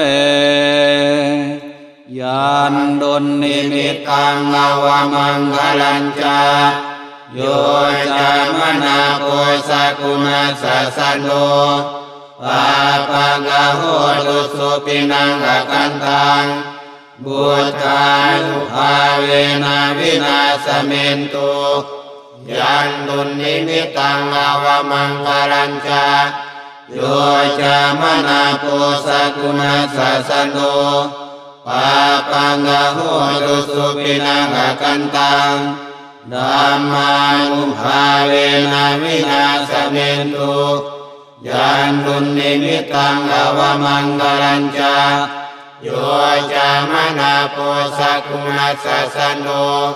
S1: yandun
S3: nimitang awamanggalanca yo jamana posakuna sasando papagaho dusu pinanggakantang buddha avena vinasamintu yandun nimitang awamanggalanca yo jamana posakuna sasando papagaho dusu pinanggakantang Dhammang bhavena vinasamentu yandun nimitang awamanggalanca yo jamana posakuna sasando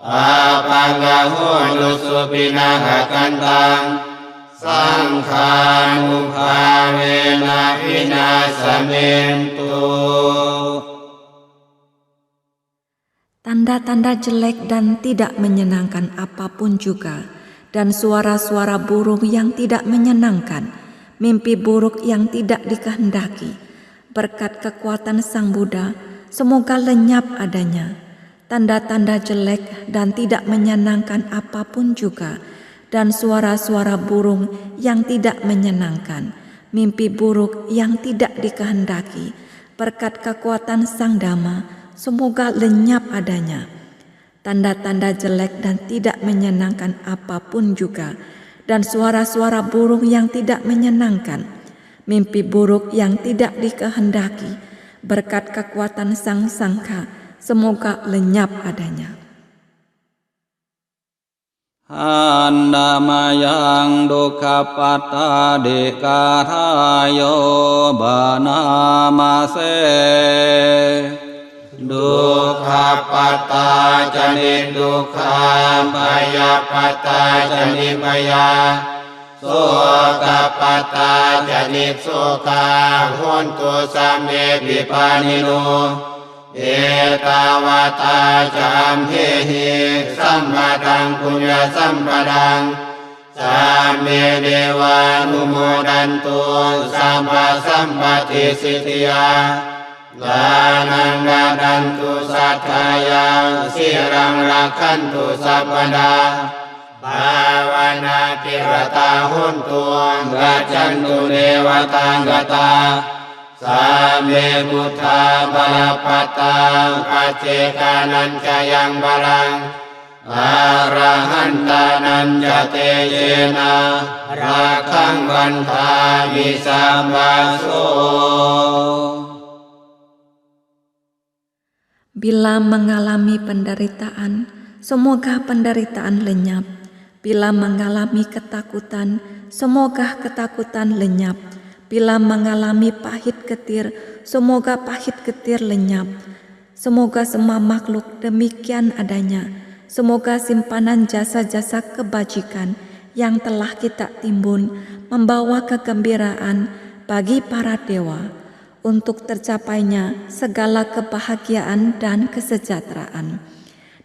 S3: apagaho dusu pinagakantang sangkhanu bhavena vinasamentu.
S2: Tanda-tanda jelek dan tidak menyenangkan apapun juga, dan suara-suara burung yang tidak menyenangkan, mimpi buruk yang tidak dikehendaki, berkat kekuatan Sang Buddha, semoga lenyap adanya. Tanda-tanda jelek dan tidak menyenangkan apapun juga, dan suara-suara burung yang tidak menyenangkan, mimpi buruk yang tidak dikehendaki, berkat kekuatan Sang Dhamma, semoga lenyap adanya. Tanda-tanda jelek dan tidak menyenangkan apapun juga, dan suara-suara burung yang tidak menyenangkan, mimpi buruk yang tidak dikehendaki, berkat kekuatan Sang Sangha, semoga lenyap adanya.
S1: Andamayang dukkhapatta dekathayo bhanamase dukkhapatta jani dukkha bhayapatta jani bhaya sokapatta jani soka hontu same vipanino etawata jamhehi sammadang punya sampadang same dewa numodantu sampa sampati sitya lanang gadantu sathaya sirang rakantu sabada bhawana tirata huntu gacantu dewata gata same buddha balapata pacekanan cayang barang arahantanan jate yena rakang bantha visambaso.
S2: Bila mengalami penderitaan, semoga penderitaan lenyap. Bila mengalami ketakutan, semoga ketakutan lenyap. Bila mengalami pahit getir, semoga pahit getir lenyap. Semoga semua makhluk demikian adanya. Semoga simpanan jasa-jasa kebajikan yang telah kita timbun membawa kegembiraan bagi para dewa, untuk tercapainya segala kebahagiaan dan kesejahteraan.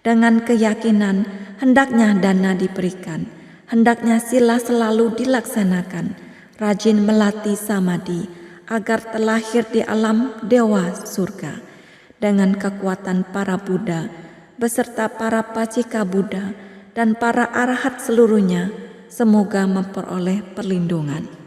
S2: Dengan keyakinan, hendaknya dana diberikan, hendaknya sila selalu dilaksanakan, rajin melatih samadhi, agar terlahir di alam dewa surga. Dengan kekuatan para Buddha, beserta para pacika Buddha, dan para arahat seluruhnya, semoga memperoleh perlindungan.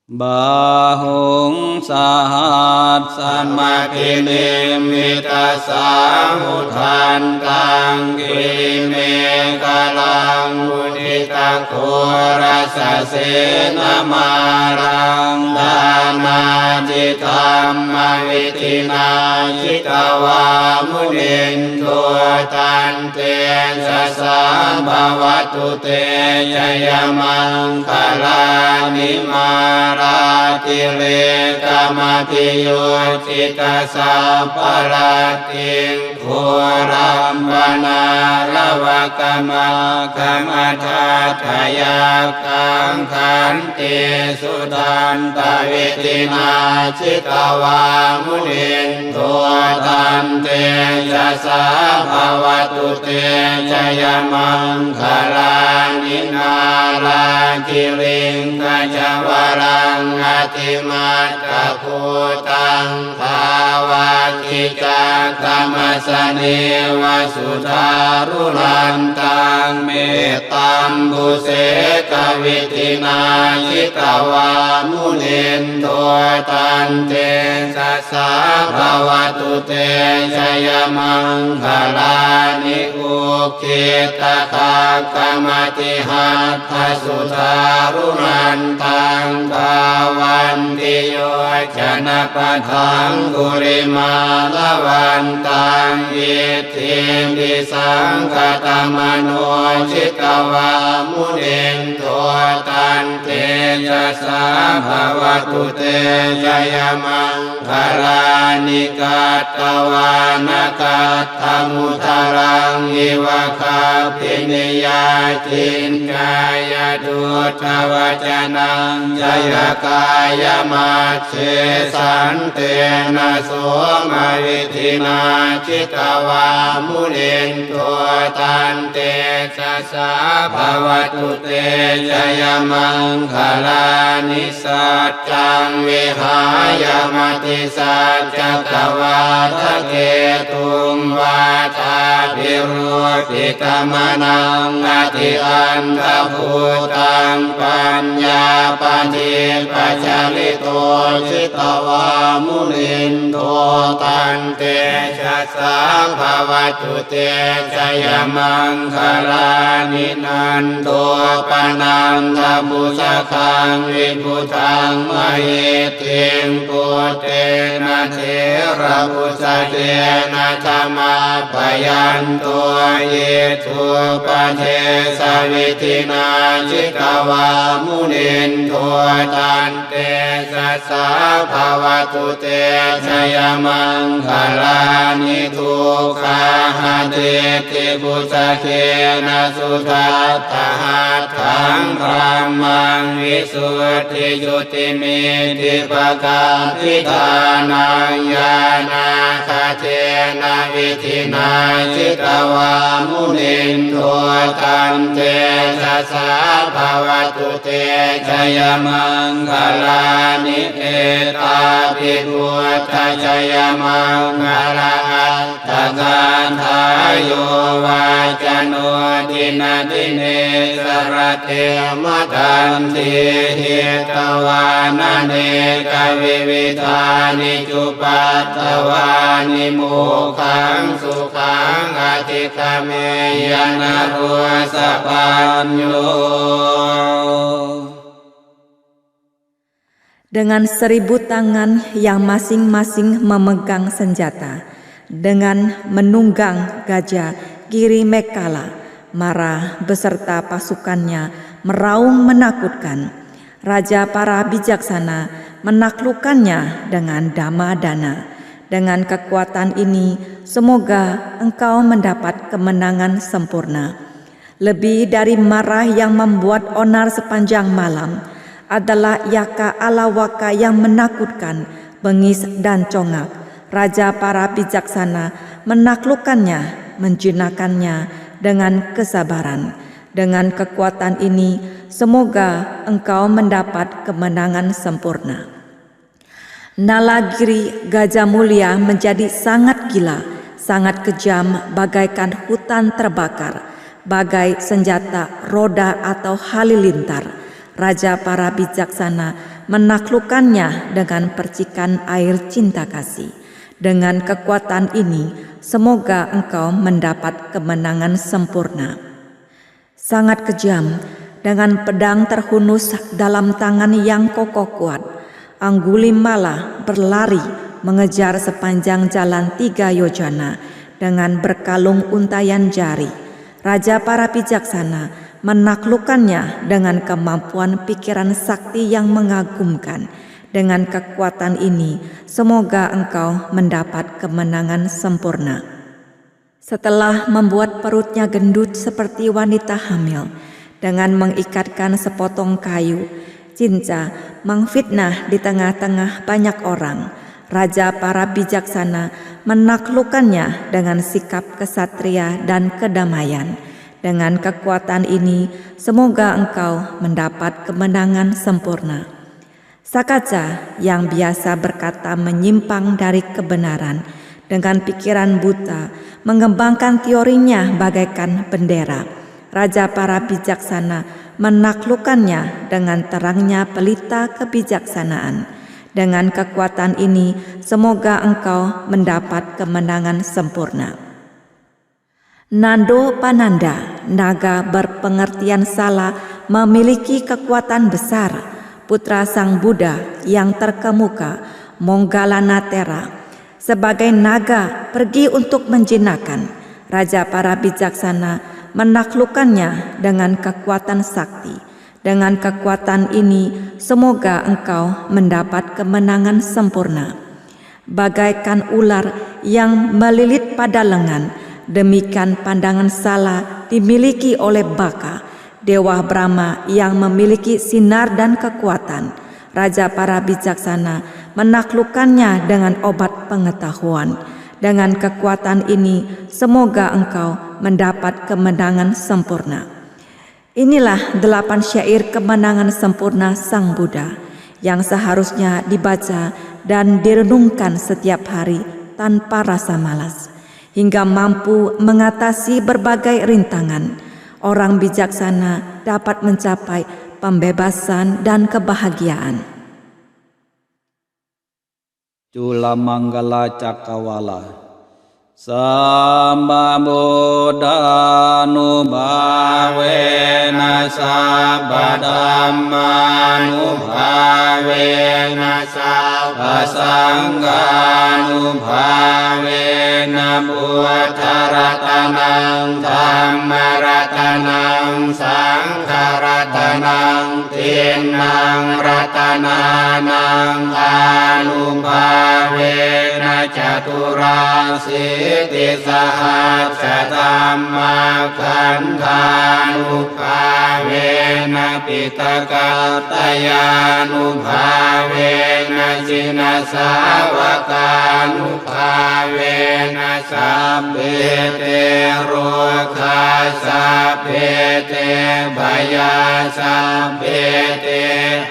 S1: Bahung sahat samakinim mitasamudhantang kime kalang mudita kurasa senamarang dana jitam mavitina jitawa mudintu tante sasa bhavatu te jayamang kalani mar
S3: ราติเรกามติโยจิตาสัพพราติงโครัมปนาระวะกามะกามทัตถยาคังขันติสุทันตวิตินาจิตวามุนินโทตันเตยะสาภวตุเตชยมังคลานินาราคิริงกจวรังอติมัตตะภูตังภาวะกิจักขมัสสเนวสุทารุลันตังเมตตัมบุเสกวิตินาจิตวามุนินโทตันเตสะสะภวตุเตชยมังคลานิอุคิตตะกมติหัตถสุทารุนันตังภาวันติโยชนะปะทังกุริมาลวันตังอิทธิปิสังคตมโนชิตวามุนินโทตันเตยะสาภวตุเตชยมังคลานิกัตตวานกัตถมุทารังอิวะคาปินิยาจินกายดุจวจนังจยกายมัชเชสันเตนะโสมวิธินาจิตวามุนินโทตันเตสะสะภวตุเตชยมังคลานิสัจจังวิหายมติสัจจกวาทะเกตุงวาทาภิรุปิกมนังอธิอันทภูตังปัญญาปฏิปัจจลิโตจิตวามุนินโทตันเตชะสาภวตุเตชยมังคลานินันโตปนังทมุสคังวิพุตังมหิติงปุตเตนะเทระพุสเตนะธรรมาปยันตัวเยทุปเทสวิธินาจิตวามุนินโทตันเตสะสะภวตุเตชยมังคลานิทุกขาหะเตติปุสเกนะสุทัตถะหัตถังพระมังวิสุทธิยุติเมติปกาปิทานังญาณาคเทนะวิธินาจิตวามุนินโทตันเตสะสะภวตุเตชยมังคลานิเอตาภิพุทธชยมังคลาตกาทายโยวาจโนทินาทิเนสระเทมทันติหิตวานาเนกวิวิธานิจุปัตตวานิโมขังสุขังอธิคเมยนะรุสปัญโย
S2: Dengan 1000 tangan yang masing-masing memegang senjata, dengan menunggang gajah kiri Mekala, marah beserta pasukannya meraung menakutkan. Raja para bijaksana menaklukkannya dengan dama-dana. Dengan kekuatan ini, semoga engkau mendapat kemenangan sempurna. Lebih dari marah yang membuat onar sepanjang malam, adalah yaka alawaka yang menakutkan, bengis dan congak. Raja para bijaksana menaklukkannya, menjinakkannya dengan kesabaran. Dengan kekuatan ini, semoga engkau mendapat kemenangan sempurna. Nalagiri Gajah Mulia menjadi sangat gila, sangat kejam bagaikan hutan terbakar, bagai senjata roda atau halilintar. Raja para bijaksana menaklukkannya dengan percikan air cinta kasih. Dengan kekuatan ini, semoga engkau mendapat kemenangan sempurna. Sangat kejam, dengan pedang terhunus dalam tangan yang kokoh kuat, Anggulimala berlari mengejar sepanjang jalan 3 yojana dengan berkalung untayan jari. Raja para bijaksana menaklukkannya dengan kemampuan pikiran sakti yang mengagumkan. Dengan kekuatan ini, semoga engkau mendapat kemenangan sempurna. Setelah membuat perutnya gendut seperti wanita hamil, dengan mengikatkan sepotong kayu, Cinca mengfitnah di tengah-tengah banyak orang. Raja para bijaksana menaklukkannya dengan sikap kesatria dan kedamaian. Dengan kekuatan ini, semoga engkau mendapat kemenangan sempurna. Sakaca yang biasa berkata menyimpang dari kebenaran, dengan pikiran buta mengembangkan teorinya bagaikan bendera. Raja para bijaksana menaklukkannya dengan terangnya pelita kebijaksanaan. Dengan kekuatan ini, semoga engkau mendapat kemenangan sempurna. Nando Pananda, naga berpengertian salah, memiliki kekuatan besar. Putra Sang Buddha yang terkemuka, Monggalanatera, sebagai naga pergi untuk menjinakkan. Raja para bijaksana menaklukkannya dengan kekuatan sakti. Dengan kekuatan ini, semoga engkau mendapat kemenangan sempurna. Bagaikan ular yang melilit pada lengan, demikian pandangan salah dimiliki oleh Baka, Dewa Brahma yang memiliki sinar dan kekuatan. Raja para bijaksana menaklukkannya dengan obat pengetahuan. Dengan kekuatan ini, semoga engkau mendapat kemenangan sempurna. Inilah 8 syair kemenangan sempurna Sang Buddha yang seharusnya dibaca dan direnungkan setiap hari tanpa rasa malas, hingga mampu mengatasi berbagai rintangan. Orang bijaksana dapat mencapai pembebasan dan kebahagiaan.
S1: Culamanggala Cakawala. Samba Buddhanubhavena sabba dhammanubhavena sabba sanghanubhavena buddharatanang dhammaratanang sangharatanang tinnang ratananang anubhavena caturang Siti sahasramma kandhanubhavena pitakattayanubhavena sinasawakanubhavena sabbete rokha sabbete baya sabbete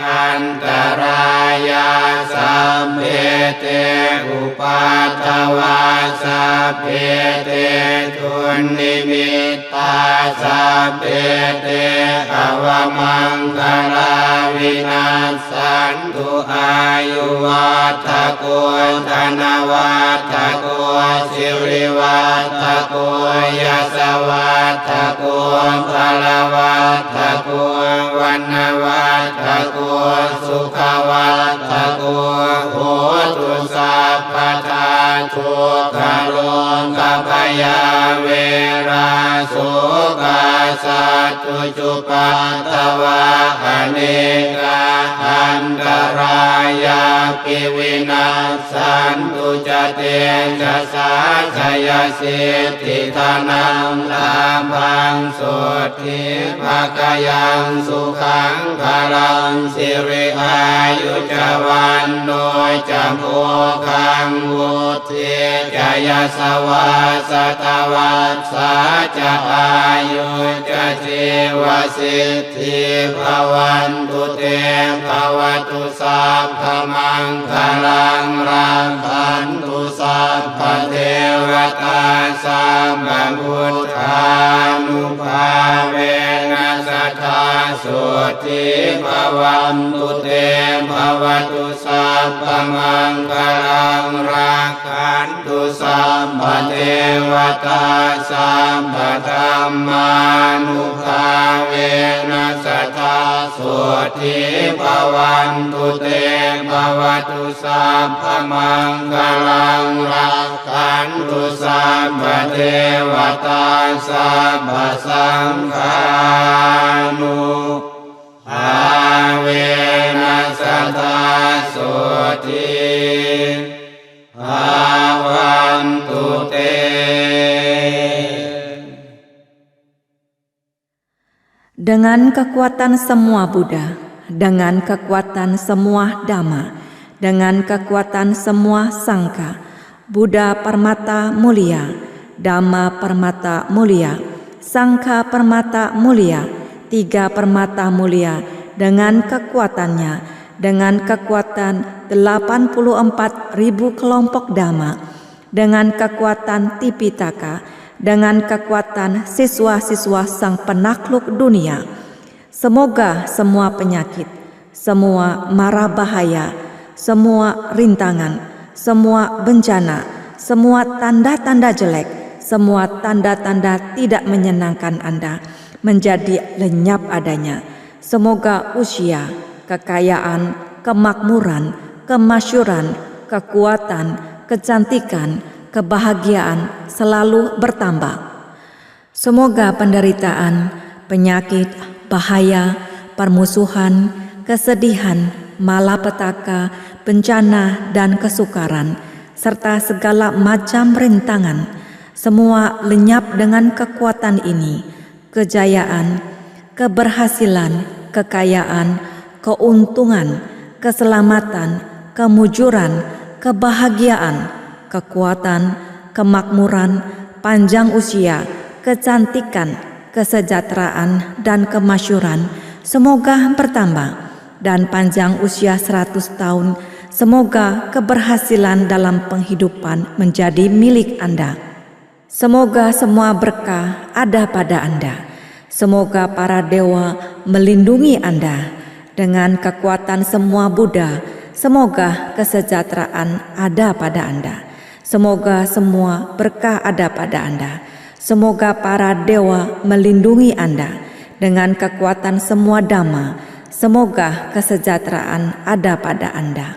S1: antaraya sabbete upatawa sabbete tunnimitta sabbete avamangala vinassantu ayuwattako dhanavattako siriwattako yasawattako balavattako vannavattako sukhawattako hotu sappatatu kalong kapaya vera soka satu cupatawa aneka antaraya kiwinasantu jate jasa jaya siddhi tanang labang soti pakayang sukhang kalang siri ayu jawanno jamukang wuti jaya sawasatawat saja ayu jajiwa siddhi bhavantu te bhavatu sabbha mangkalang rakhantu sabbha dewata sabbha buddhanubhavena sattha
S3: ธิภวันตุเตภวตุสัพพมังคลังราคันตุสัพพเทวตาสัพพธัมมานุภาเวนัสสทาสุธิภวันตุเตภวตุสัพพมังคลังราคันตุสัพพเทวตาสัพพสังฆานุภาเวนัสสทาสุธิภวันตุเต
S2: Dengan kekuatan semua Buddha, dengan kekuatan semua Dhamma, dengan kekuatan semua Sangha, Buddha Parmata mulia, Dhamma Parmata mulia, Sangha Parmata mulia, 3 Parmata mulia, dengan kekuatannya, dengan kekuatan 84.000 kelompok Dhamma, dengan kekuatan Tipitaka, dengan kekuatan siswa-siswa sang penakluk dunia. Semoga semua penyakit, semua mara bahaya, semua rintangan, semua bencana, semua tanda-tanda jelek, semua tanda-tanda tidak menyenangkan Anda menjadi lenyap adanya. Semoga usia, kekayaan, kemakmuran, kemasyuran, kekuatan, kecantikan, kebahagiaan selalu bertambah. Semoga penderitaan, penyakit, bahaya, permusuhan, kesedihan, malapetaka, bencana, dan kesukaran, serta segala macam rintangan, semua lenyap dengan kekuatan ini. Kejayaan, keberhasilan, kekayaan, keuntungan, keselamatan, kemujuran, kebahagiaan, kekuatan, kemakmuran, panjang usia, kecantikan, kesejahteraan, dan kemasyuran semoga bertambah, dan panjang usia 100 tahun, semoga keberhasilan dalam penghidupan menjadi milik Anda. Semoga semua berkah ada pada Anda. Semoga para dewa melindungi Anda. Dengan kekuatan semua Buddha, semoga kesejahteraan ada pada Anda. Semoga semua berkah ada pada Anda. Semoga para dewa melindungi Anda. Dengan kekuatan semua Dhamma, semoga kesejahteraan ada pada Anda.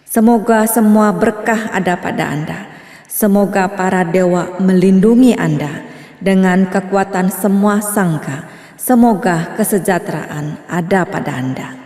S2: Semoga semua berkah ada pada Anda. Semoga para dewa melindungi Anda. Dengan kekuatan semua Sangha, semoga kesejahteraan ada pada Anda.